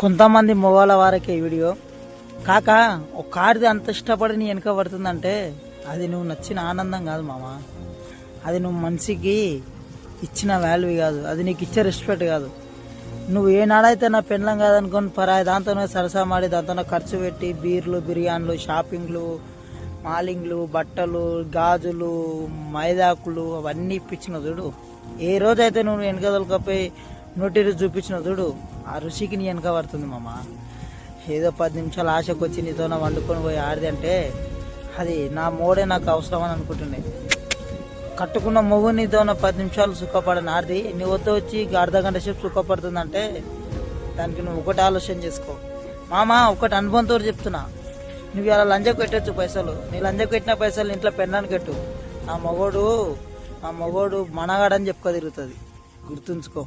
కొంతమంది మొగాల వారకే వీడియో కాక ఒక ఆడిది అంత ఇష్టపడి నీ వెనక పడుతుందంటే అది నువ్వు నచ్చిన ఆనందం కాదు మామ. అది నువ్వు మనిషికి ఇచ్చిన వాల్యూ కాదు, అది నీకు ఇచ్చే రెస్పెక్ట్ కాదు. నువ్వు ఏనాడైతే నా పెండ్లం కాదనుకొని పరాయి దాంతోనే సరసా మాడి దాంతో ఖర్చు పెట్టి బీర్లు బిర్యానీలు షాపింగ్లు మాలింగ్లు బట్టలు గాజులు మైదాకులు అవన్నీ ఇప్పించిన చూడు, ఏ రోజైతే నువ్వు వెనక దొలకపోయి నోటి రుచి చూపించిన చూడు, ఆ రుచికి నీ వెనక పడుతుంది మామ. ఏదో 10 నిమిషాలు ఆశకు వచ్చి నీతోనే వండుకొని పోయి ఆడిది అంటే అది నా మోడే నాకు అవసరం అని అనుకుంటుండే. కట్టుకున్న మొగ్గు నీతోన 10 నిమిషాలు సుఖపడని ఆడిది నీ వద్ద వచ్చి అర్ధ గంట సేపు సుఖపడుతుందంటే దానికి నువ్వు ఒకటి ఆలోచన చేసుకో మామ. ఒకటి అనుభవంతో చెప్తున్నా, నువ్వు ఇలా లంజకు పెట్టచ్చు పైసలు, నీ లంజకు పెట్టిన పైసలు ఇంట్లో పెన్నానికి పెట్టు. నా మొగోడు మనగాడని చెప్పుకో తిరుగుతుంది, గుర్తుంచుకో.